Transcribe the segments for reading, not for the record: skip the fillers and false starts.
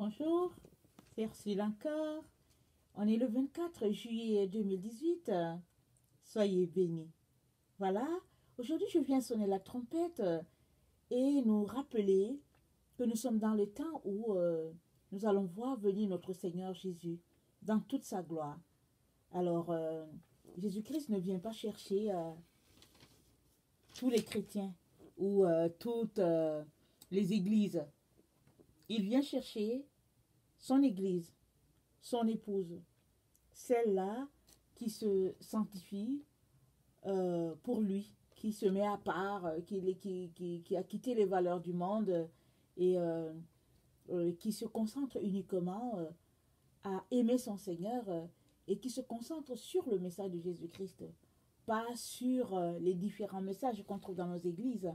Bonjour, c'est Ursula encore. On est le 24 juillet 2018. Soyez bénis. Voilà, aujourd'hui je viens sonner la trompette et nous rappeler que nous sommes dans le temps où nous allons voir venir notre Seigneur Jésus dans toute sa gloire. Alors, Jésus-Christ ne vient pas chercher tous les chrétiens ou toutes les églises. Il vient chercher son église, son épouse, celle-là qui se sanctifie pour lui, qui se met à part, qui a quitté les valeurs du monde et qui se concentre uniquement à aimer son Seigneur et qui se concentre sur le message de Jésus-Christ, pas sur les différents messages qu'on trouve dans nos églises,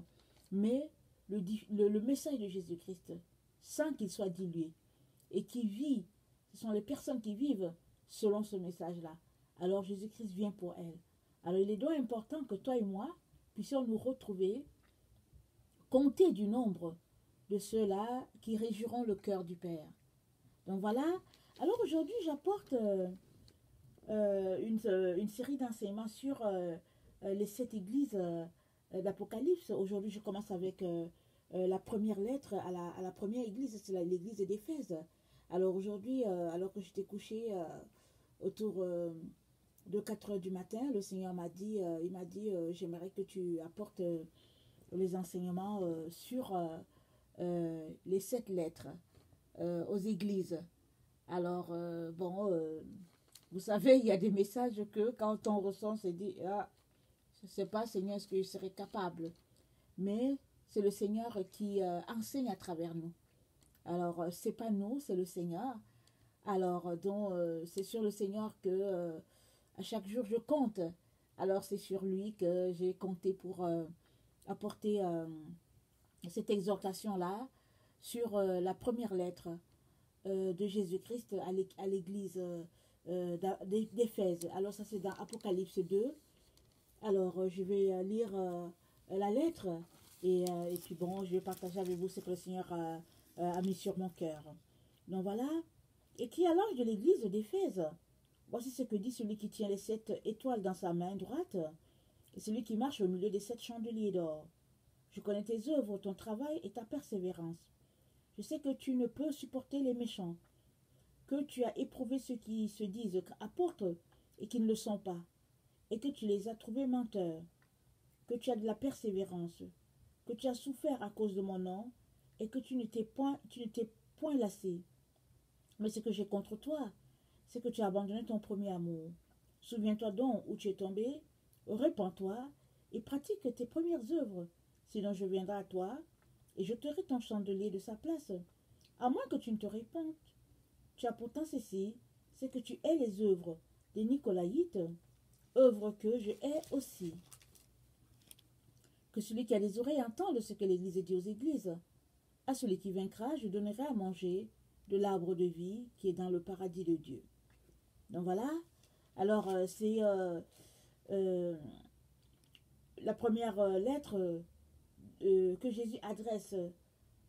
mais le message de Jésus-Christ, sans qu'il soit dilué, et qui vit, ce sont les personnes qui vivent selon ce message-là. Alors Jésus-Christ vient pour elles. Alors il est donc important que toi et moi puissions nous retrouver, compter du nombre de ceux-là qui réjouiront le cœur du Père. Donc voilà. Alors aujourd'hui j'apporte une série d'enseignements sur les 7 églises d'Apocalypse. Aujourd'hui je commence avec la première lettre à la première église, c'est l'église d'Éphèse. Alors aujourd'hui, alors que j'étais couchée autour de 4 heures du matin, le Seigneur m'a dit, j'aimerais que tu apportes les enseignements sur les 7 lettres aux églises. Alors, vous savez, il y a des messages que quand on ressent, c'est dit, ah, je ne sais pas, Seigneur, est-ce que je serai capable? Mais c'est le Seigneur qui enseigne à travers nous. Alors, c'est pas nous, c'est le Seigneur. Alors, donc, c'est sur le Seigneur que à chaque jour je compte. Alors, c'est sur lui que j'ai compté pour apporter cette exhortation-là sur la première lettre de Jésus-Christ à l'église d'Éphèse. Alors, ça c'est dans Apocalypse 2. Alors, je vais lire la lettre et puis bon, je vais partager avec vous ce que le Seigneur a mis sur mon cœur. Donc voilà. Et qui à l'ange de l'église d'Éphèse. Voici ce que dit celui qui tient les 7 étoiles dans sa main droite et celui qui marche au milieu des 7 chandeliers d'or. Je connais tes œuvres, ton travail et ta persévérance. Je sais que tu ne peux supporter les méchants, que tu as éprouvé ceux qui se disent apôtres et qui ne le sont pas, et que tu les as trouvés menteurs, que tu as de la persévérance, que tu as souffert à cause de mon nom, et que tu ne t'es point lassé. Mais ce que j'ai contre toi, c'est que tu as abandonné ton premier amour. Souviens-toi donc où tu es tombé, répands-toi et pratique tes premières œuvres. Sinon je viendrai à toi et j'ôterai ton chandelier de sa place, à moins que tu ne te répandes. Tu as pourtant ceci, c'est que tu hais les œuvres des Nicolaïtes, œuvres que je hais aussi. Que celui qui a des oreilles entende ce que l'Église dit aux églises. À celui qui vaincra, je donnerai à manger de l'arbre de vie qui est dans le paradis de Dieu. Donc voilà. Alors, c'est la première lettre que Jésus adresse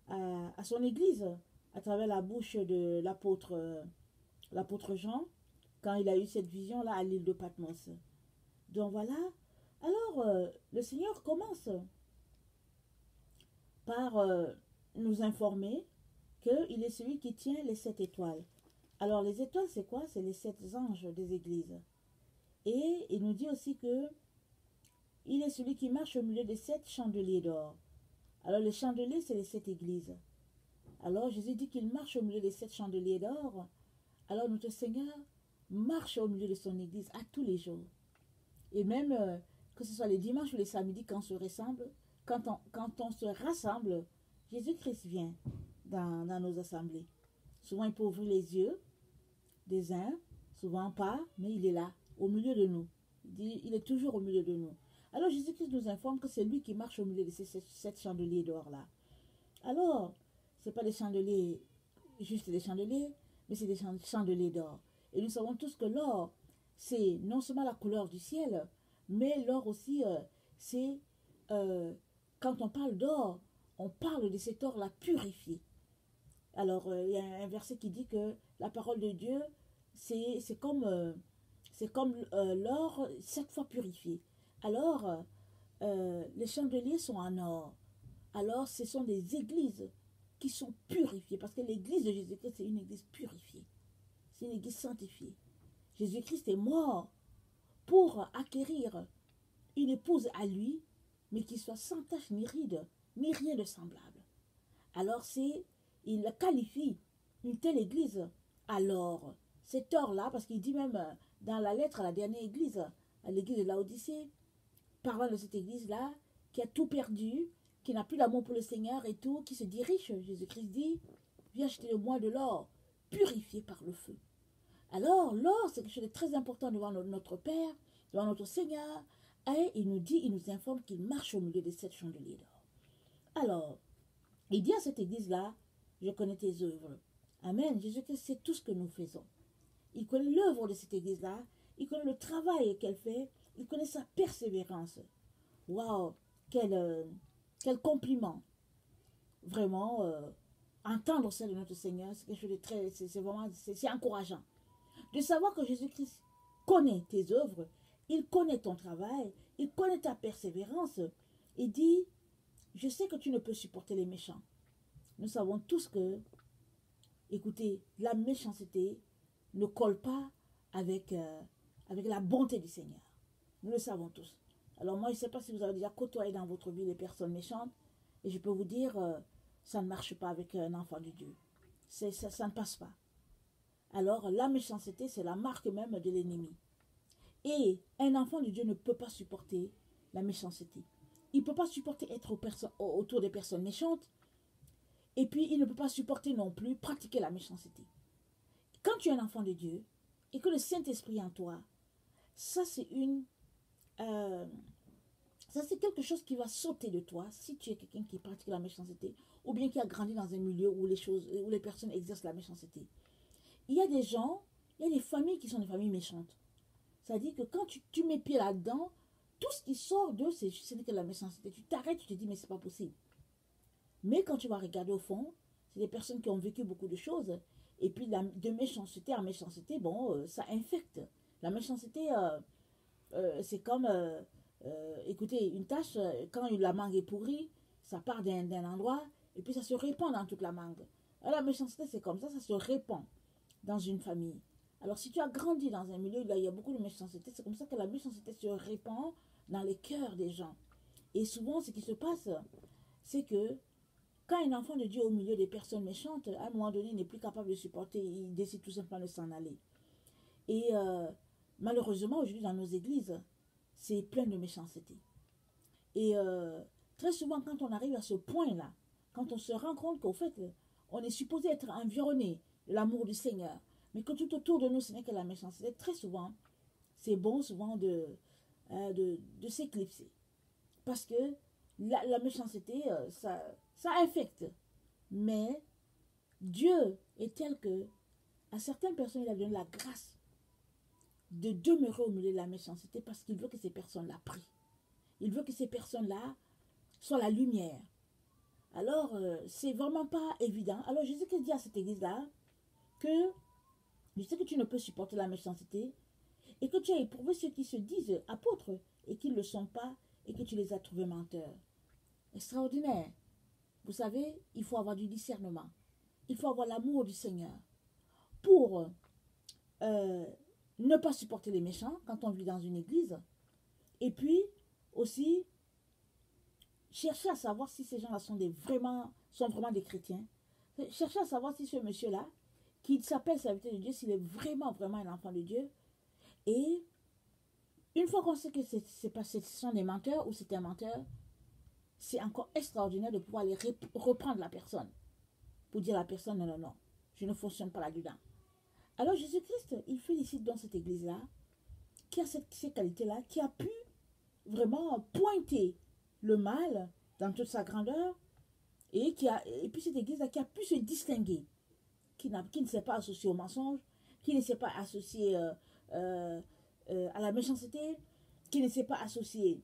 à son Église à travers la bouche de l'apôtre Jean quand il a eu cette vision-là à l'île de Patmos. Donc voilà. Alors, le Seigneur commence par nous informer qu'il est celui qui tient les 7 étoiles. Alors, les étoiles, c'est quoi? C'est les 7 anges des églises. Et il nous dit aussi que il est celui qui marche au milieu des 7 chandeliers d'or. Alors, les chandeliers, c'est les 7 églises. Alors, Jésus dit qu'il marche au milieu des 7 chandeliers d'or. Alors, notre Seigneur marche au milieu de son église à tous les jours. Et même que ce soit les dimanches ou les samedis quand on se rassemble, Jésus-Christ vient dans nos assemblées. Souvent, il peut ouvrir les yeux des uns, souvent pas, mais il est là, au milieu de nous. Il est toujours au milieu de nous. Alors, Jésus-Christ nous informe que c'est lui qui marche au milieu de ces 7 chandeliers d'or-là. Alors, ce n'est pas des chandeliers, juste des chandeliers, mais c'est des chandeliers d'or. Et nous savons tous que l'or, c'est non seulement la couleur du ciel, mais l'or aussi, c'est, quand on parle d'or, on parle de cet or-là purifié. Alors, il y a un verset qui dit que la parole de Dieu, c'est comme l'or 7 fois purifié. Alors, les chandeliers sont en or. Alors, ce sont des églises qui sont purifiées. Parce que l'église de Jésus-Christ, c'est une église purifiée. C'est une église sanctifiée. Jésus-Christ est mort pour acquérir une épouse à lui, mais qui soit sans tache ni ride, ni rien de semblable. Alors, il qualifie une telle église. Alors, cet or-là, parce qu'il dit même dans la lettre à la dernière église, à l'église de Laodicée, parlant de cette église-là, qui a tout perdu, qui n'a plus l'amour pour le Seigneur et tout, qui se dit riche. Jésus-Christ dit, viens acheter le moi de l'or, purifié par le feu. Alors, l'or, c'est quelque chose de très important devant notre Père, devant notre Seigneur, et il nous informe qu'il marche au milieu de 7 chandeliers d'or. Alors, il dit à cette église-là, je connais tes œuvres. Amen. Jésus-Christ sait tout ce que nous faisons. Il connaît l'œuvre de cette église-là, il connaît le travail qu'elle fait, il connaît sa persévérance. Waouh, quel compliment. Vraiment, entendre ça de notre Seigneur, c'est quelque chose de très, c'est vraiment, c'est encourageant. De savoir que Jésus-Christ connaît tes œuvres, il connaît ton travail, il connaît ta persévérance. Il dit, je sais que tu ne peux supporter les méchants. Nous savons tous que, écoutez, la méchanceté ne colle pas avec la bonté du Seigneur. Nous le savons tous. Alors moi, je ne sais pas si vous avez déjà côtoyé dans votre vie les personnes méchantes, et je peux vous dire, ça ne marche pas avec un enfant de Dieu. Ça ne passe pas. Alors, la méchanceté, c'est la marque même de l'ennemi. Et un enfant de Dieu ne peut pas supporter la méchanceté. Il ne peut pas supporter être autour des personnes méchantes. Et puis, il ne peut pas supporter non plus pratiquer la méchanceté. Quand tu es un enfant de Dieu et que le Saint-Esprit est en toi, ça c'est quelque chose qui va sauter de toi si tu es quelqu'un qui pratique la méchanceté ou bien qui a grandi dans un milieu où les personnes exercent la méchanceté. Il y a des gens, il y a des familles qui sont des familles méchantes. C'est-à-dire que quand tu mets pied là-dedans, tout ce qui sort d'eux, ce n'est que la méchanceté. Tu t'arrêtes, tu te dis, mais c'est pas possible. Mais quand tu vas regarder au fond, c'est des personnes qui ont vécu beaucoup de choses. Et puis, de méchanceté en méchanceté, bon, ça infecte. La méchanceté, c'est comme, écoutez, une tâche, quand la mangue est pourrie, ça part d'un endroit, et puis ça se répand dans toute la mangue. Alors, la méchanceté, c'est comme ça se répand dans une famille. Alors, si tu as grandi dans un milieu où il y a beaucoup de méchanceté, c'est comme ça que la méchanceté se répand dans les cœurs des gens. Et souvent, ce qui se passe, c'est que quand un enfant de Dieu est au milieu des personnes méchantes, à un moment donné, il n'est plus capable de supporter, il décide tout simplement de s'en aller. Et malheureusement, aujourd'hui, dans nos églises, c'est plein de méchanceté. Et très souvent, quand on arrive à ce point-là, quand on se rend compte qu'au fait, on est supposé être environné de l'amour du Seigneur, mais que tout autour de nous, ce n'est que la méchanceté, très souvent, c'est bon souvent de s'éclipser. Parce que la méchanceté, ça infecte. Mais Dieu est tel que, à certaines personnes, il a donné la grâce de demeurer au milieu de la méchanceté parce qu'il veut que ces personnes-là prient. Il veut que ces personnes-là soient la lumière. Alors, c'est vraiment pas évident. Alors, Jésus-Christ dit à cette église-là que je sais que tu ne peux supporter la méchanceté et que tu as éprouvé ceux qui se disent apôtres et qui ne le sont pas et que tu les as trouvés menteurs. Extraordinaire. Vous savez, il faut avoir du discernement. Il faut avoir l'amour du Seigneur pour ne pas supporter les méchants quand on vit dans une église. Et puis aussi chercher à savoir si ces gens-là sont vraiment des chrétiens. Chercher à savoir si ce monsieur-là, qui s'appelle serviteur de Dieu, s'il est vraiment un enfant de Dieu. Et une fois qu'on sait que ce sont des menteurs ou c'est un menteur, c'est encore extraordinaire de pouvoir aller reprendre la personne. Pour dire à la personne, non, je ne fonctionne pas là-dedans. Alors Jésus-Christ, il félicite dans cette église-là, qui a ces qualités-là, qui a pu vraiment pointer le mal dans toute sa grandeur, et puis cette église-là qui a pu se distinguer, qui ne s'est pas associée au mensonge, qui ne s'est pas associée à la méchanceté, qui ne s'est pas associée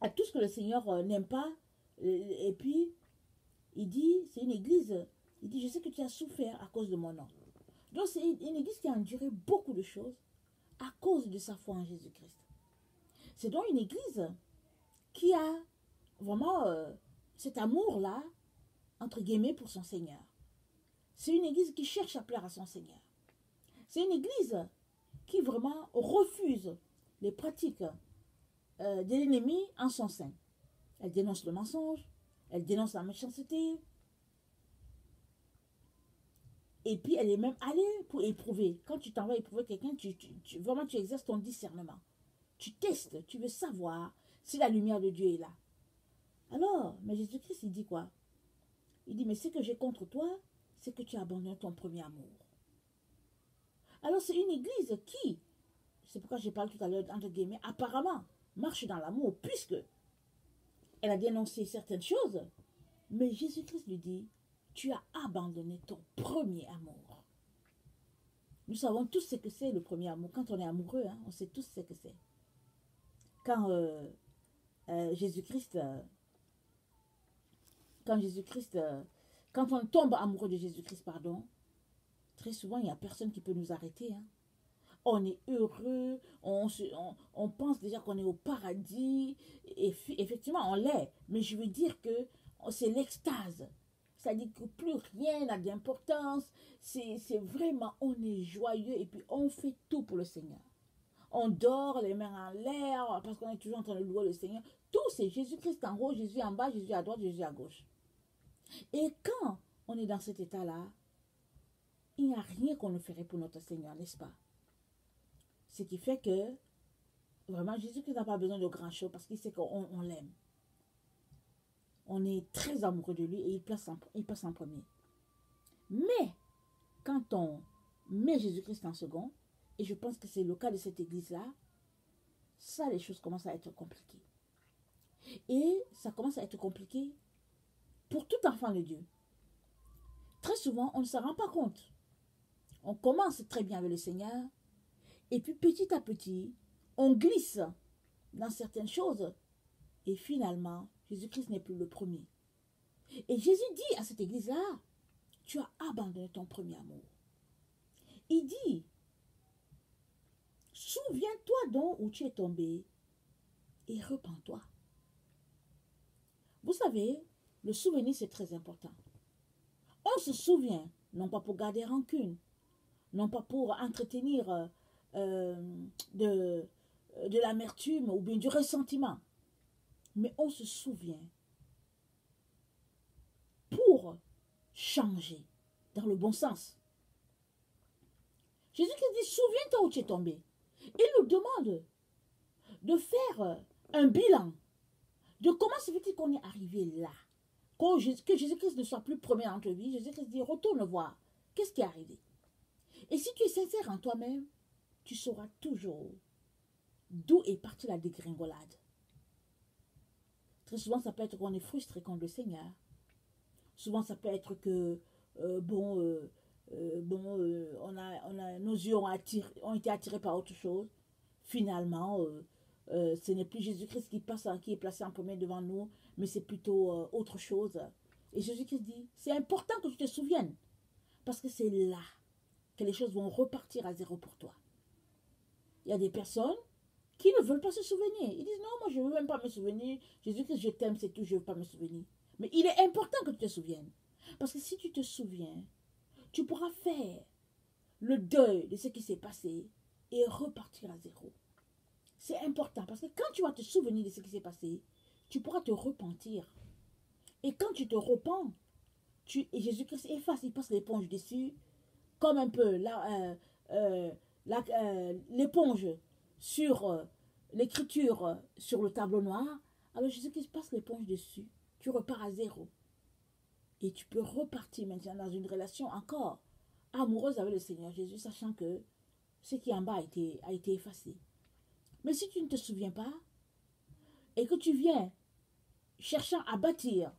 à tout ce que le Seigneur n'aime pas. Et puis, il dit, c'est une église Il dit, je sais que tu as souffert à cause de mon nom. Donc c'est une église qui a enduré beaucoup de choses à cause de sa foi en Jésus-Christ. C'est donc une église qui a vraiment cet amour-là, entre guillemets, pour son Seigneur. C'est une église qui cherche à plaire à son Seigneur. C'est une église qui vraiment refuse les pratiques de l'ennemi en son sein. Elle dénonce le mensonge, elle dénonce la méchanceté. Et puis elle est même allée pour éprouver. Quand tu t'en vas éprouver quelqu'un, vraiment tu exerces ton discernement. Tu testes, tu veux savoir si la lumière de Dieu est là. Alors, mais Jésus-Christ, il dit quoi? Il dit, mais ce que j'ai contre toi, c'est que tu as abandonné ton premier amour. Alors c'est une église qui, c'est pourquoi j'ai parlé tout à l'heure, entre guillemets, apparemment marche dans l'amour, puisque elle a dénoncé certaines choses, mais Jésus-Christ lui dit, tu as abandonné ton premier amour. Nous savons tous ce que c'est le premier amour. Quand on est amoureux, hein, on sait tous ce que c'est. Quand Jésus-Christ, quand on tombe amoureux de Jésus-Christ, pardon, très souvent, il n'y a personne qui peut nous arrêter. Hein. On est heureux, on pense déjà qu'on est au paradis. Et effectivement, on l'est. Mais je veux dire que c'est l'extase. C'est-à-dire que plus rien n'a d'importance. C'est vraiment, on est joyeux et puis on fait tout pour le Seigneur. On dort les mains en l'air parce qu'on est toujours en train de louer le Seigneur. Tout, c'est Jésus-Christ en haut, Jésus en bas, Jésus à droite, Jésus à gauche. Et quand on est dans cet état-là, il n'y a rien qu'on ne ferait pour notre Seigneur, n'est-ce pas? Ce qui fait que, vraiment, Jésus-Christ n'a pas besoin de grand-chose parce qu'il sait qu'on l'aime. On est très amoureux de lui et il passe en premier. Mais, quand on met Jésus-Christ en second, et je pense que c'est le cas de cette église-là, ça, les choses commencent à être compliquées. Et ça commence à être compliqué pour tout enfant de Dieu. Très souvent, on ne se rend pas compte. On commence très bien avec le Seigneur, et puis petit à petit, on glisse dans certaines choses, et finalement, Jésus-Christ n'est plus le premier. Et Jésus dit à cette église-là, tu as abandonné ton premier amour. Il dit, souviens-toi donc où tu es tombé et repens-toi. Vous savez, le souvenir, c'est très important. On se souvient, non pas pour garder rancune, non pas pour entretenir de l'amertume ou bien du ressentiment, mais on se souvient pour changer dans le bon sens. Jésus-Christ dit, souviens-toi où tu es tombé. Il nous demande de faire un bilan de comment se fait-il qu'on est arrivé là. Que Jésus-Christ ne soit plus premier dans notre vie, Jésus-Christ dit, retourne voir, qu'est-ce qui est arrivé. Et si tu es sincère en toi-même, tu sauras toujours d'où est partie la dégringolade. Très souvent, ça peut être qu'on est frustré contre le Seigneur. Souvent, ça peut être que, nos yeux ont été attirés par autre chose. Finalement, ce n'est plus Jésus-Christ qui est placé en premier devant nous, mais c'est plutôt autre chose. Et Jésus-Christ dit, c'est important que tu te souviennes, parce que c'est là que les choses vont repartir à zéro pour toi. Il y a des personnes qui ne veulent pas se souvenir. Ils disent, non, moi je ne veux même pas me souvenir. Jésus-Christ, je t'aime, c'est tout, je ne veux pas me souvenir. Mais il est important que tu te souviennes. Parce que si tu te souviens, tu pourras faire le deuil de ce qui s'est passé et repartir à zéro. C'est important parce que quand tu vas te souvenir de ce qui s'est passé, tu pourras te repentir. Et quand tu te repens, et Jésus-Christ efface, il passe l'éponge dessus, comme un peu l'éponge sur l'écriture sur le tableau noir. Alors Jésus-Christ passe l'éponge dessus, tu repars à zéro. Et tu peux repartir maintenant dans une relation encore amoureuse avec le Seigneur Jésus, sachant que ce qui est en bas a été effacé. Mais si tu ne te souviens pas, et que tu viens cherchant à bâtir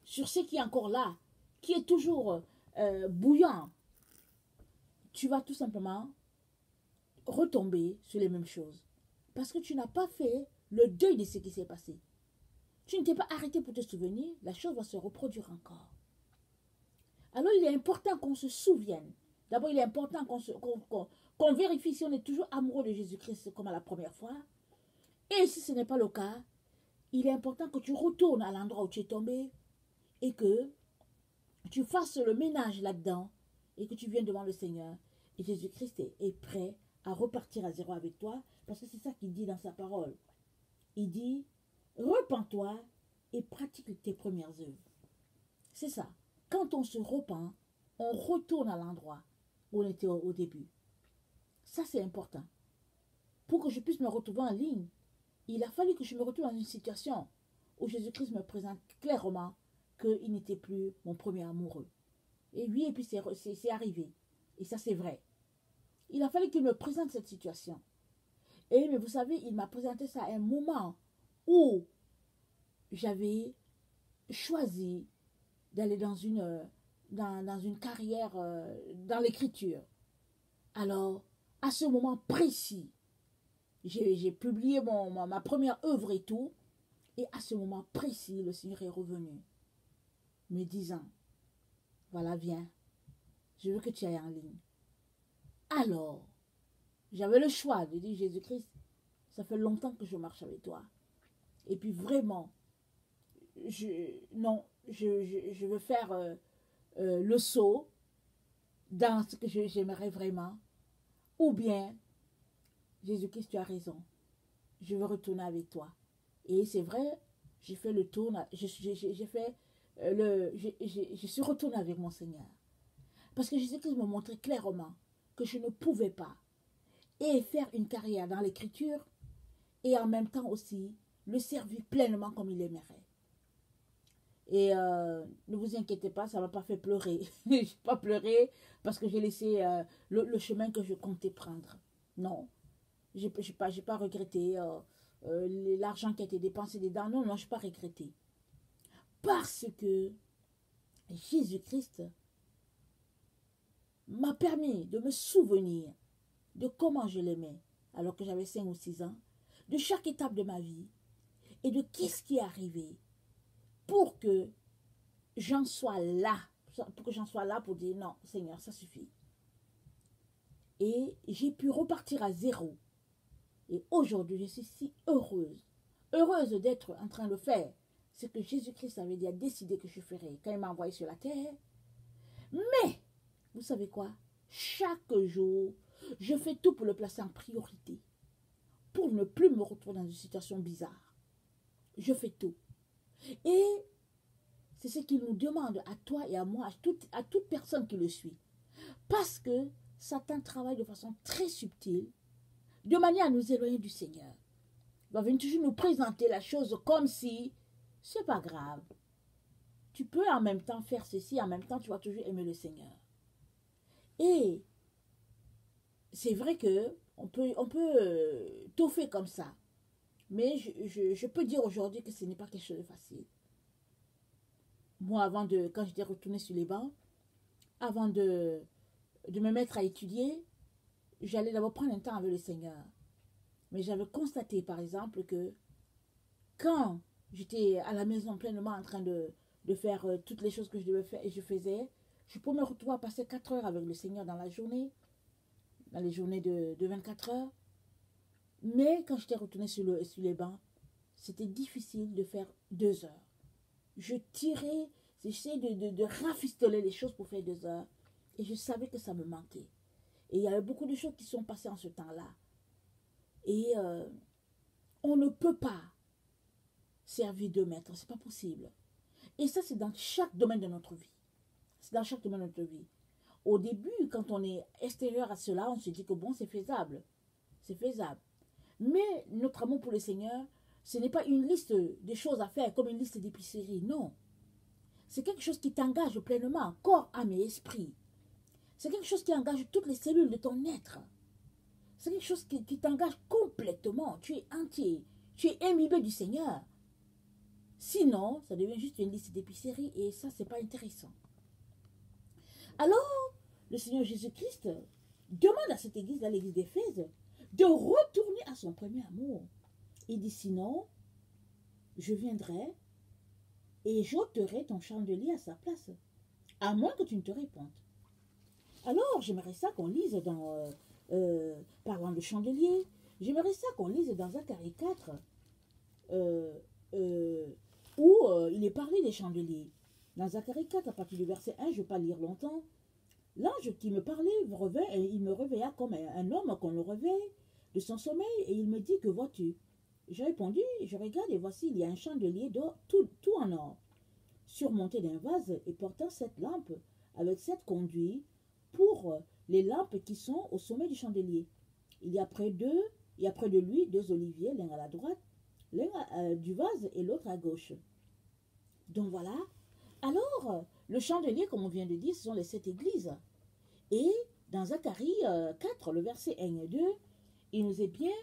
sur ce qui est encore là, qui est toujours bouillant, tu vas tout simplement retomber sur les mêmes choses. Parce que tu n'as pas fait le deuil de ce qui s'est passé. Tu ne t'es pas arrêté pour te souvenir, la chose va se reproduire encore. Alors, il est important qu'on se souvienne. D'abord, il est important qu'on vérifie si on est toujours amoureux de Jésus-Christ comme à la première fois. Et si ce n'est pas le cas, il est important que tu retournes à l'endroit où tu es tombé et que tu fasses le ménage là-dedans et que tu viennes devant le Seigneur. Et Jésus-Christ est prêt à repartir à zéro avec toi parce que c'est ça qu'il dit dans sa parole. Il dit, repens-toi et pratique tes premières œuvres. C'est ça. Quand on se repent, on retourne à l'endroit où on était au début. Ça, c'est important. Pour que je puisse me retrouver en ligne, il a fallu que je me retrouve dans une situation où Jésus-Christ me présente clairement qu'il n'était plus mon premier amoureux. Et oui, et puis c'est arrivé. Et ça, c'est vrai. Il a fallu qu'il me présente cette situation. Mais vous savez, il m'a présenté ça à un moment où j'avais choisi d'aller dans une carrière dans l'écriture. Alors, à ce moment précis, j'ai publié ma première œuvre et tout. Et à ce moment précis, le Seigneur est revenu, me disant, voilà, viens, je veux que tu ailles en ligne. Alors, j'avais le choix de dire, Jésus-Christ, ça fait longtemps que je marche avec toi. Et puis vraiment, je veux faire le saut dans ce que j'aimerais vraiment. Ou bien, Jésus-Christ, tu as raison. Je veux retourner avec toi. Et c'est vrai, j'ai fait le tour, je suis retournée avec mon Seigneur. Parce que Jésus-Christ me montrait clairement que je ne pouvais pas et faire une carrière dans l'écriture et en même temps aussi le servir pleinement comme il aimerait. Et ne vous inquiétez pas, ça ne m'a pas fait pleurer. Je n'ai pas pleuré parce que j'ai laissé le chemin que je comptais prendre. Non, je n'ai pas regretté l'argent qui a été dépensé dedans. Non, je n'ai pas regretté. Parce que Jésus-Christ m'a permis de me souvenir de comment je l'aimais alors que j'avais 5 ou 6 ans, de chaque étape de ma vie et de qu'est-ce qui est arrivé pour que j'en sois là, pour dire non, Seigneur, ça suffit. Et j'ai pu repartir à zéro. Et aujourd'hui, je suis si heureuse d'être en train de faire ce que Jésus-Christ avait déjà décidé que je ferais quand il m'a envoyé sur la terre. Mais, vous savez quoi? Chaque jour, je fais tout pour le placer en priorité, pour ne plus me retrouver dans une situation bizarre. Je fais tout. Et c'est ce qu'il nous demande à toi et à moi, à toute personne qui le suit. Parce que Satan travaille de façon très subtile, de manière à nous éloigner du Seigneur. Il va venir toujours nous présenter la chose comme si c'est pas grave. Tu peux en même temps faire ceci, en même temps tu vas toujours aimer le Seigneur. Et c'est vrai que on peut toffer comme ça. Mais je peux dire aujourd'hui que ce n'est pas quelque chose de facile. Moi, quand j'étais retournée sur les bancs, avant de me mettre à étudier, j'allais d'abord prendre un temps avec le Seigneur. Mais j'avais constaté, par exemple, que quand j'étais à la maison pleinement en train de faire toutes les choses que je devais faire et je faisais, je pouvais me retrouver à passer 4 heures avec le Seigneur dans la journée, dans les journées de 24 heures. Mais quand j'étais retournée sur les bancs, c'était difficile de faire 2 heures. Je tirais, j'essayais de rafistoler les choses pour faire 2 heures. Et je savais que ça me manquait. Et il y avait beaucoup de choses qui sont passées en ce temps-là. Et on ne peut pas servir 2 maîtres, c'est pas possible. Et ça, c'est dans chaque domaine de notre vie. C'est dans chaque domaine de notre vie. Au début, quand on est extérieur à cela, on se dit que bon, c'est faisable. C'est faisable. Mais notre amour pour le Seigneur, ce n'est pas une liste de choses à faire comme une liste d'épicerie, non. C'est quelque chose qui t'engage pleinement, corps, âme et esprit. C'est quelque chose qui engage toutes les cellules de ton être. C'est quelque chose qui t'engage complètement. Tu es entier. Tu es imbibé du Seigneur. Sinon, ça devient juste une liste d'épicerie et ça, c'est pas intéressant. Alors, le Seigneur Jésus-Christ demande à cette église, à l'église d'Éphèse, de retourner à son premier amour. Il dit, sinon, je viendrai et j'ôterai ton chandelier à sa place. à moins que tu ne te répandes. Alors, j'aimerais ça qu'on lise dans, parlant de chandelier, j'aimerais ça qu'on lise dans Zacharie 4, euh, euh, où il est parlé des chandeliers. Dans Zacharie 4, à partir du verset 1, je ne vais pas lire longtemps, l'ange qui me parlait, il me réveilla comme un homme qu'on le réveille de son sommeil, et il me dit, que vois-tu? J'ai répondu, je regarde et voici, il y a un chandelier d'or, tout en or, surmonté d'un vase et portant 7 lampes, avec 7 conduits pour les lampes qui sont au sommet du chandelier. Il y a près de lui 2 oliviers, l'un à la droite, l'un du vase et l'autre à gauche. Donc voilà. Alors, le chandelier, comme on vient de dire, ce sont les 7 églises. Et dans Zacharie 4, le verset 1 et 2, il nous est bien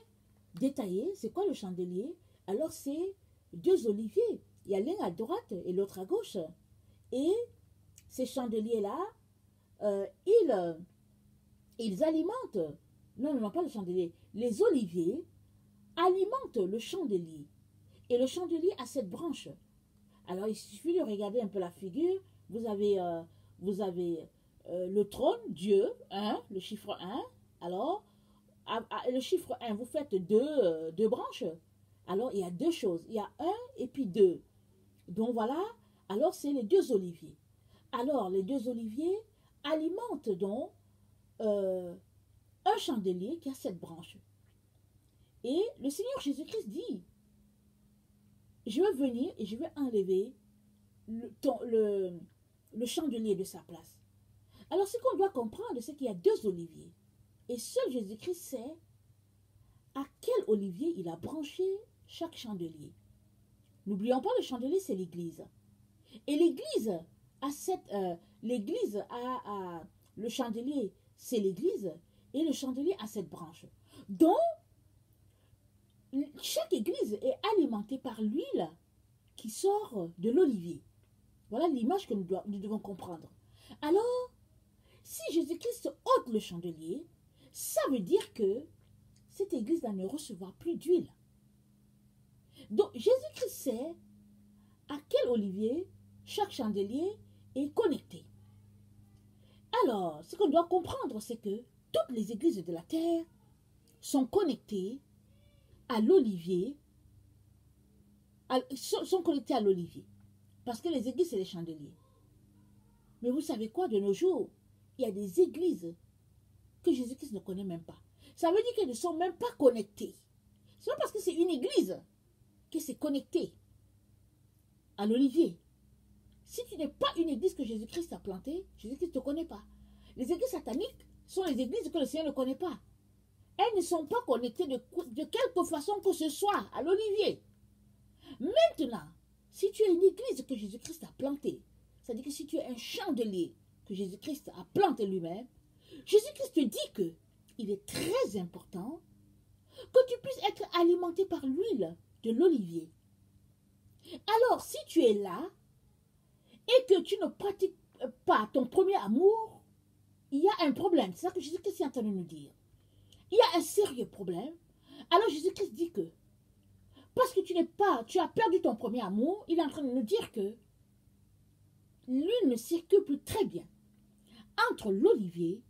détaillé, c'est quoi le chandelier? Alors c'est 2 oliviers. Il y a l'un à droite et l'autre à gauche. Et ces chandeliers-là, ils alimentent, non, pas le chandelier, les oliviers alimentent le chandelier. Et le chandelier a 7 branches. Alors il suffit de regarder un peu la figure. Vous avez le trône, Dieu, 1, le chiffre 1. Alors, le chiffre 1, vous faites deux branches. Alors, il y a 2 choses. Il y a 1 et puis 2. Donc, voilà. Alors, c'est les 2 oliviers. Alors, les 2 oliviers alimentent donc un chandelier qui a 7 branches. Et le Seigneur Jésus-Christ dit, je vais venir et je vais enlever le chandelier de sa place. Alors, ce qu'on doit comprendre, c'est qu'il y a 2 oliviers. Et seul Jésus-Christ sait à quel olivier il a branché chaque chandelier. N'oublions pas, le chandelier, c'est l'Église. Et l'Église le chandelier, c'est l'Église, et le chandelier a 7 branches. Donc, chaque Église est alimentée par l'huile qui sort de l'olivier. Voilà l'image que nous devons comprendre. Alors, si Jésus-Christ ôte le chandelier, ça veut dire que cette église-là ne recevra plus d'huile. Donc, Jésus-Christ sait à quel olivier chaque chandelier est connecté. Alors, ce qu'on doit comprendre, c'est que toutes les églises de la terre sont connectées à l'olivier, sont connectées à l'olivier. Parce que les églises, c'est les chandeliers. Mais vous savez quoi, de nos jours, il y a des églises que Jésus-Christ ne connaît même pas. Ça veut dire qu'elles ne sont même pas connectées. C'est pas parce que c'est une église que c'est connecté à l'olivier. Si tu n'es pas une église que Jésus-Christ a plantée, Jésus-Christ ne te connaît pas. Les églises sataniques sont les églises que le Seigneur ne connaît pas. Elles ne sont pas connectées de quelque façon que ce soit à l'olivier. Maintenant, si tu es une église que Jésus-Christ a plantée, c'est-à-dire que si tu es un chandelier que Jésus-Christ a planté lui-même, Jésus-Christ te dit que il est très important que tu puisses être alimenté par l'huile de l'olivier. Alors, si tu es là et que tu ne pratiques pas ton premier amour, il y a un problème. C'est ça que Jésus-Christ est en train de nous dire. Il y a un sérieux problème. Alors Jésus-Christ dit que parce que tu as perdu ton premier amour, il est en train de nous dire que l'huile ne circule plus très bien entre l'olivier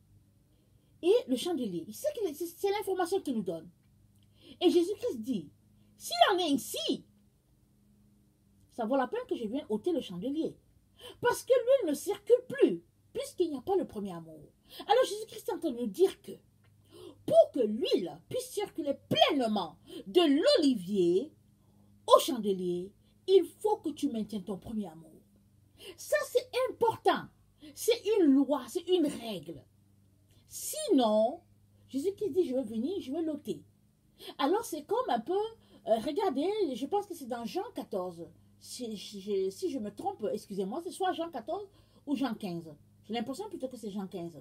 et le chandelier. C'est l'information qu'il nous donne. Et Jésus-Christ dit, s'il en est ainsi, ça vaut la peine que je vienne ôter le chandelier. Parce que l'huile ne circule plus, puisqu'il n'y a pas le premier amour. Alors Jésus-Christ est en train de nous dire que pour que l'huile puisse circuler pleinement de l'olivier au chandelier, il faut que tu maintiennes ton premier amour. Ça, c'est important. C'est une loi, c'est une règle. Sinon, Jésus-Christ dit, je vais venir, je vais l'ôter. Alors, c'est comme un peu, regardez, je pense que c'est dans Jean 14. Si je me trompe, excusez-moi, c'est soit Jean 14 ou Jean 15. J'ai l'impression plutôt que c'est Jean 15.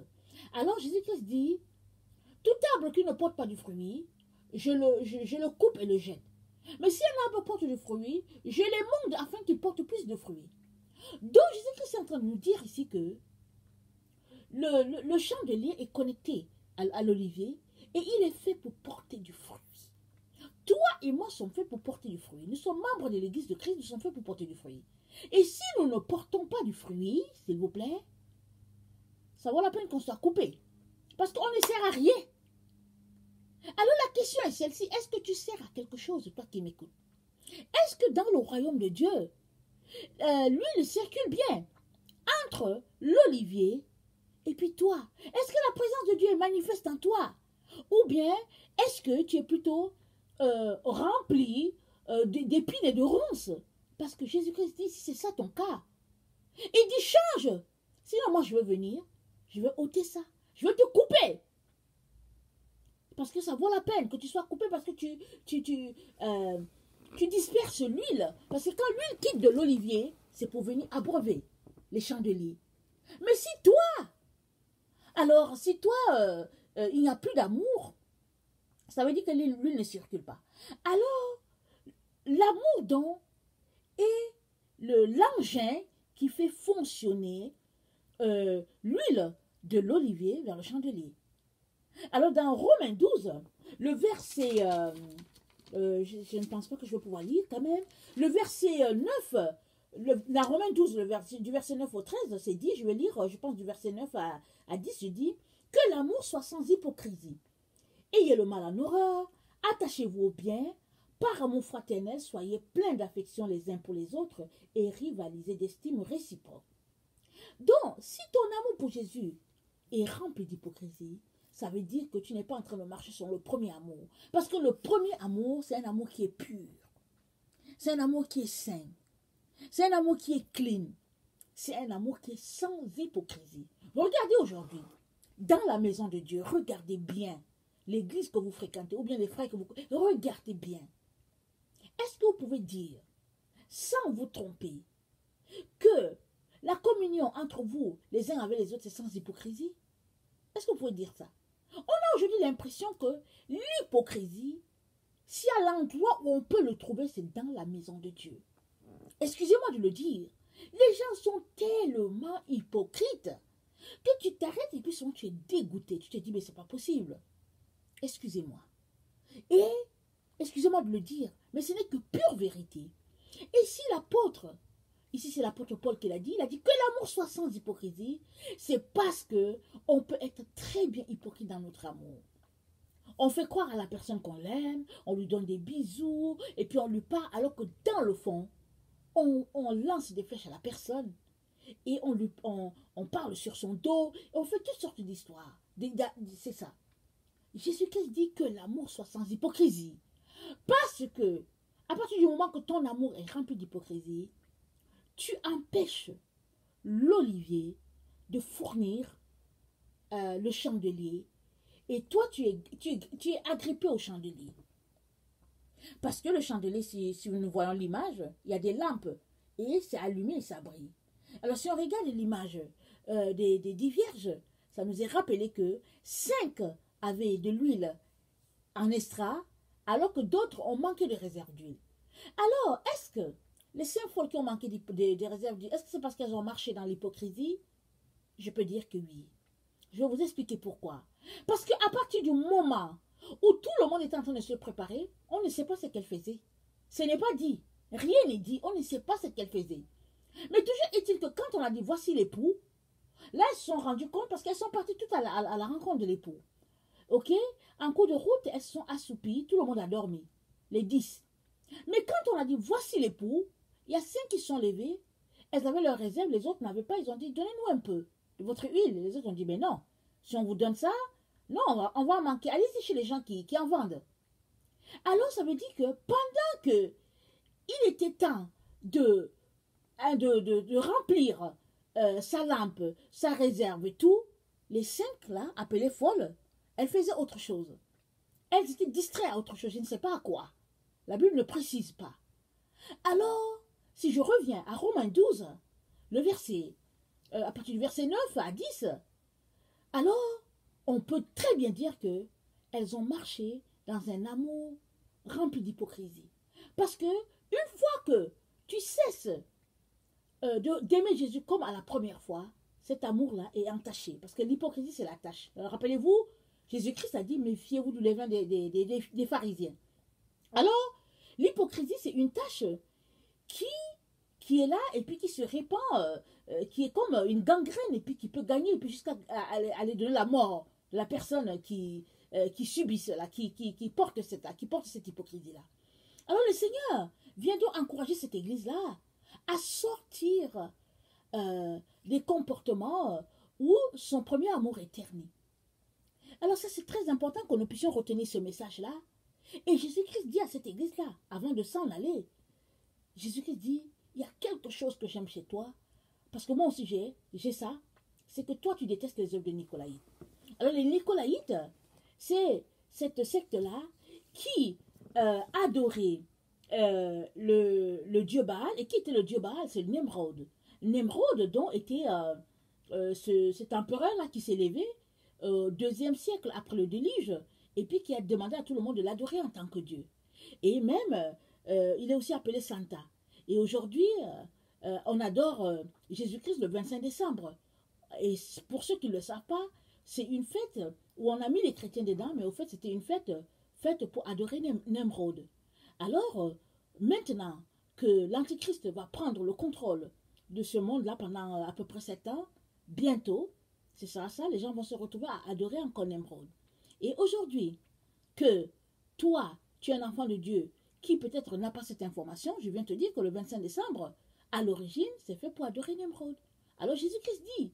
Alors, Jésus-Christ dit, tout arbre qui ne porte pas du fruit, je le coupe et le jette. Mais si un arbre porte du fruit, je l'émonde afin qu'il porte plus de fruits. Donc, Jésus-Christ est en train de nous dire ici que le chandelier est connecté à l'olivier et il est fait pour porter du fruit. Toi et moi sommes faits pour porter du fruit. Nous sommes membres de l'église de Christ, nous sommes faits pour porter du fruit. Et si nous ne portons pas du fruit, s'il vous plaît, ça vaut la peine qu'on soit coupé. Parce qu'on ne sert à rien. Alors la question est celle-ci, est-ce que tu sers à quelque chose, toi qui m'écoutes? Est-ce que dans le royaume de Dieu, l'huile circule bien entre l'olivier et puis toi? Est-ce que la présence de Dieu est manifeste en toi? Ou bien est-ce que tu es plutôt rempli d'épines et de ronces? Parce que Jésus-Christ dit, si c'est ça ton cas, il dit change. Sinon moi je veux venir, je vais ôter ça, je vais te couper. Parce que ça vaut la peine que tu sois coupé parce que tu disperses l'huile. Parce que quand l'huile quitte de l'olivier, c'est pour venir abreuver les chandeliers. Mais si toi, il n'y a plus d'amour, ça veut dire que l'huile ne circule pas. Alors, l'amour donc est l'engin qui fait fonctionner l'huile de l'olivier vers le chandelier. Alors dans Romains 12, le verset, je ne pense pas que je vais pouvoir lire quand même, le verset 9, dans Romains 12, du verset 9 au 13, c'est dit, je vais lire, je pense du verset 9 à 10, je dis, que l'amour soit sans hypocrisie. Ayez le mal en horreur, attachez-vous au bien, par amour fraternel, soyez pleins d'affection les uns pour les autres et rivalisez d'estime réciproque. Donc, si ton amour pour Jésus est rempli d'hypocrisie, ça veut dire que tu n'es pas en train de marcher sur le premier amour. Parce que le premier amour, c'est un amour qui est pur. C'est un amour qui est sain. C'est un amour qui est clean. C'est un amour qui est sans hypocrisie. Regardez aujourd'hui, dans la maison de Dieu, regardez bien l'église que vous fréquentez, ou bien les frères que vous... Regardez bien. Est-ce que vous pouvez dire, sans vous tromper, que la communion entre vous, les uns avec les autres, c'est sans hypocrisie? Est-ce que vous pouvez dire ça? On a aujourd'hui l'impression que l'hypocrisie, si à l'endroit où on peut le trouver, c'est dans la maison de Dieu. Excusez-moi de le dire. Les gens sont tellement hypocrites que tu t'arrêtes et puis tu es dégoûté. Tu te dis, mais c'est pas possible. Excusez-moi. Et, excusez-moi de le dire, mais ce n'est que pure vérité. Et si l'apôtre, ici c'est l'apôtre Paul qui l'a dit, il a dit que l'amour soit sans hypocrisie, c'est parce que on peut être très bien hypocrite dans notre amour. On fait croire à la personne qu'on l'aime, on lui donne des bisous, et puis on lui parle, alors que dans le fond, on lance des flèches à la personne, et on parle sur son dos, et on fait toutes sortes d'histoires. C'est ça. Jésus-Christ dit que l'amour soit sans hypocrisie. Parce que, à partir du moment que ton amour est rempli d'hypocrisie, tu empêches l'olivier de fournir le chandelier. Et toi, tu es agrippé au chandelier. Parce que le chandelier, si nous voyons l'image, il y a des lampes. Et c'est allumé et ça brille. Alors si on regarde l'image des 10 vierges, ça nous est rappelé que 5 avaient de l'huile en extra, alors que d'autres ont manqué de réserve d'huile. Alors, est-ce que les 5 folles qui ont manqué de réserve d'huile, est-ce que c'est parce qu'elles ont marché dans l'hypocrisie? Je peux dire que oui. Je vais vous expliquer pourquoi. Parce qu'à partir du moment où tout le monde est en train de se préparer, on ne sait pas ce qu'elle faisait. Ce n'est pas dit. Rien n'est dit. On ne sait pas ce qu'elle faisait. Mais toujours est-il que quand on a dit voici l'époux, là elles se sont rendues compte parce qu'elles sont parties toutes à la rencontre de l'époux. Ok? En cours de route, elles se sont assoupies, tout le monde a dormi. Les 10. Mais quand on a dit voici l'époux, il y a 5 qui sont levés, elles avaient leur réserve, les autres n'avaient pas, ils ont dit donnez-nous un peu de votre huile. Les autres ont dit mais non, si on vous donne ça, non, on va en manquer. Allez-y chez les gens qui en vendent. Alors ça veut dire que pendant que il était temps de remplir sa lampe, sa réserve et tout, les 5 là, appelées folles, elles faisaient autre chose. Elles étaient distraites à autre chose, je ne sais pas à quoi. La Bible ne précise pas. Alors, si je reviens à Romains 12, le verset, à partir du verset 9 à 10, alors, on peut très bien dire que elles ont marché dans un amour rempli d'hypocrisie. Parce que une fois que tu cesses d'aimer Jésus comme à la première fois, cet amour-là est entaché. Parce que l'hypocrisie, c'est la tâche. Rappelez-vous, Jésus-Christ a dit, méfiez-vous du levain des pharisiens. Alors, l'hypocrisie, c'est une tâche qui est là et puis qui se répand qui est comme une gangrène et puis qui peut gagner et puis jusqu'à aller donner la mort de la personne qui subit cela, qui porte cette hypocrisie-là. Alors le Seigneur vient donc encourager cette église-là à sortir des comportements où son premier amour est terni. Alors ça, c'est très important que nous puissions retenir ce message-là. Et Jésus-Christ dit à cette église-là, avant de s'en aller, Jésus-Christ dit, il y a quelque chose que j'aime chez toi, parce que moi aussi j'ai ça, c'est que toi, tu détestes les œuvres de Nicolaïtes. Alors les Nicolaïtes, c'est cette secte-là qui adorait le dieu Baal. Et qui était le dieu Baal? C'est Nemrod. Nemrod, dont était cet empereur-là qui s'est levé au 2e siècle après le déluge, et puis qui a demandé à tout le monde de l'adorer en tant que Dieu. Et même, il est aussi appelé Santa. Et aujourd'hui, on adore Jésus-Christ le 25 décembre. Et pour ceux qui ne le savent pas, c'est une fête où on a mis les chrétiens dedans, mais au fait, c'était une fête faite pour adorer Nemrod. Alors, maintenant que l'Antichrist va prendre le contrôle de ce monde-là pendant à peu près 7 ans, bientôt, c'est ça, les gens vont se retrouver à adorer encore Nemrod. Et aujourd'hui, que toi, tu es un enfant de Dieu qui peut-être n'a pas cette information, je viens te dire que le 25 décembre, à l'origine, c'est fait pour adorer Nemrod. Alors Jésus-Christ dit,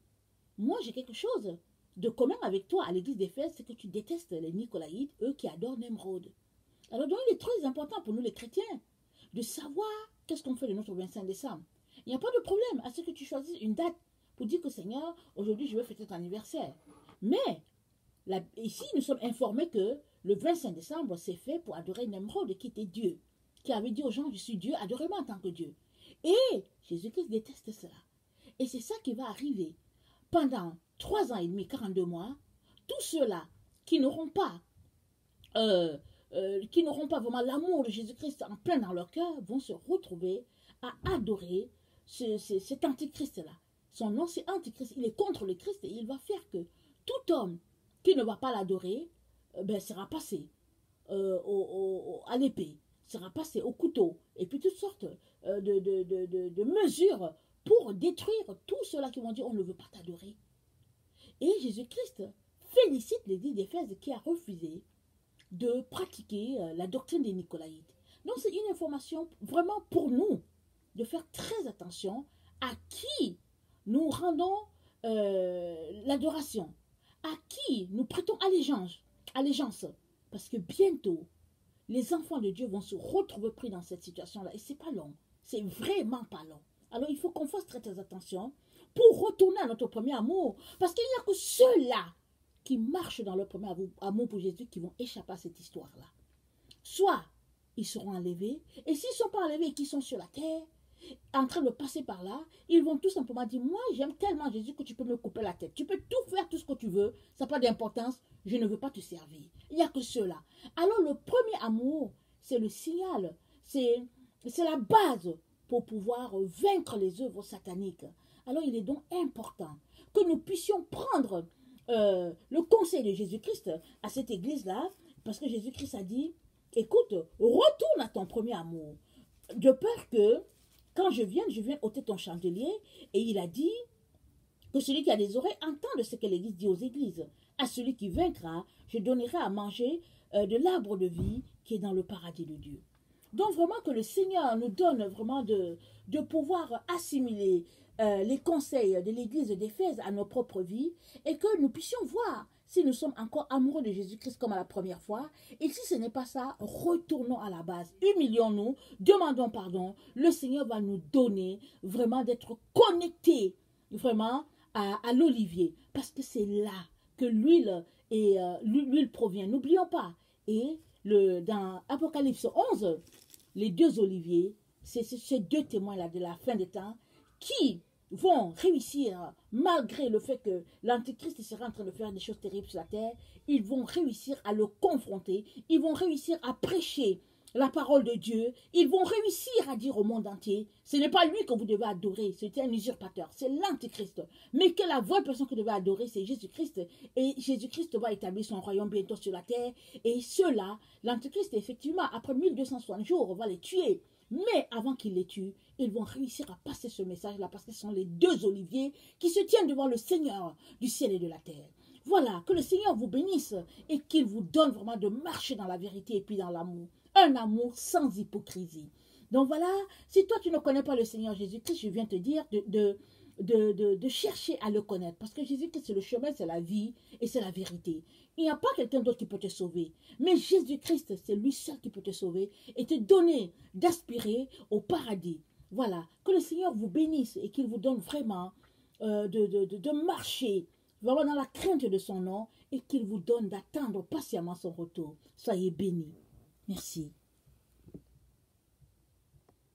moi j'ai quelque chose de commun avec toi à l'église d'Éphèse, c'est que tu détestes les Nicolaïtes, eux qui adorent Nemrod. Alors donc il est très important pour nous les chrétiens de savoir qu'est-ce qu'on fait de notre 25 décembre. Il n'y a pas de problème à ce que tu choisisses une date pour dire que Seigneur, aujourd'hui je veux fêter ton anniversaire. Mais ici nous sommes informés que le 25 décembre c'est fait pour adorer Nemrod qui était Dieu, qui avait dit aux gens je suis Dieu, adorez-moi en tant que Dieu. Et Jésus-Christ déteste cela. Et c'est ça qui va arriver pendant 3 ans et demi, 42 mois. Tous ceux-là qui n'auront pas vraiment l'amour de Jésus-Christ en plein dans leur cœur vont se retrouver à adorer cet antichrist-là. Son nom, c'est Antichrist. Il est contre le Christ et il va faire que tout homme qui ne va pas l'adorer sera passé à l'épée, sera passé au couteau, et puis toutes sortes de mesures pour détruire tous ceux-là qui vont dire on ne veut pas t'adorer. Et Jésus-Christ félicite l'église d'Éphèse qui a refusé de pratiquer la doctrine des Nicolaïtes. Donc c'est une information vraiment pour nous de faire très attention à qui nous rendons l'adoration, à qui nous prêtons allégeance. Parce que bientôt, les enfants de Dieu vont se retrouver pris dans cette situation-là. Et c'est pas long. C'est vraiment pas long. Alors il faut qu'on fasse très très attention pour retourner à notre premier amour. Parce qu'il n'y a que ceux-là qui marchent dans leur premier amour pour Jésus qui vont échapper à cette histoire-là. Soit ils seront enlevés, et s'ils ne sont pas enlevés et qu'ils sont sur la terre, en train de passer par là, ils vont tout simplement dire, moi j'aime tellement Jésus que tu peux me couper la tête. Tu peux tout faire, tout ce que tu veux, ça n'a pas d'importance, je ne veux pas te servir. Il n'y a que ceux-là. Alors le premier amour, c'est le signal, c'est la base pour pouvoir vaincre les œuvres sataniques. Alors il est donc important que nous puissions prendre le conseil de Jésus-Christ à cette église-là, parce que Jésus-Christ a dit, écoute, retourne à ton premier amour, de peur que quand je viens ôter ton chandelier. Et il a dit que celui qui a des oreilles entende ce que l'Église dit aux églises. À celui qui vaincra, je donnerai à manger de l'arbre de vie qui est dans le paradis de Dieu. Donc vraiment que le Seigneur nous donne vraiment de pouvoir assimiler les conseils de l'Église d'Éphèse à nos propres vies et que nous puissions voir si nous sommes encore amoureux de Jésus-Christ comme à la première fois. Et si ce n'est pas ça, retournons à la base. Humilions-nous, demandons pardon. Le Seigneur va nous donner vraiment d'être connectés vraiment à l'olivier. Parce que c'est là que l'huile provient. N'oublions pas. Et dans Apocalypse 11, les 2 oliviers, c'est ces 2 témoins-là de la fin des temps qui vont réussir, malgré le fait que l'Antichrist sera en train de faire des choses terribles sur la terre, ils vont réussir à le confronter, ils vont réussir à prêcher la parole de Dieu, ils vont réussir à dire au monde entier, ce n'est pas lui que vous devez adorer, c'est un usurpateur, c'est l'Antichrist, mais que la vraie personne que vous devez adorer, c'est Jésus-Christ, et Jésus-Christ va établir son royaume bientôt sur la terre, et ceux-là, l'Antichrist, effectivement, après 1260 jours, on va les tuer, Mais avant qu'ils les tuent, ils vont réussir à passer ce message-là parce que ce sont les deux oliviers qui se tiennent devant le Seigneur du ciel et de la terre. Voilà, que le Seigneur vous bénisse et qu'il vous donne vraiment de marcher dans la vérité et puis dans l'amour. Un amour sans hypocrisie. Donc voilà, si toi tu ne connais pas le Seigneur Jésus-Christ, je viens te dire de chercher à le connaître. Parce que Jésus-Christ, c'est le chemin, c'est la vie et c'est la vérité. Il n'y a pas quelqu'un d'autre qui peut te sauver. Mais Jésus-Christ, c'est lui seul qui peut te sauver et te donner d'aspirer au paradis. Voilà, que le Seigneur vous bénisse et qu'il vous donne vraiment de marcher vraiment dans la crainte de son nom et qu'il vous donne d'attendre patiemment son retour. Soyez bénis. Merci.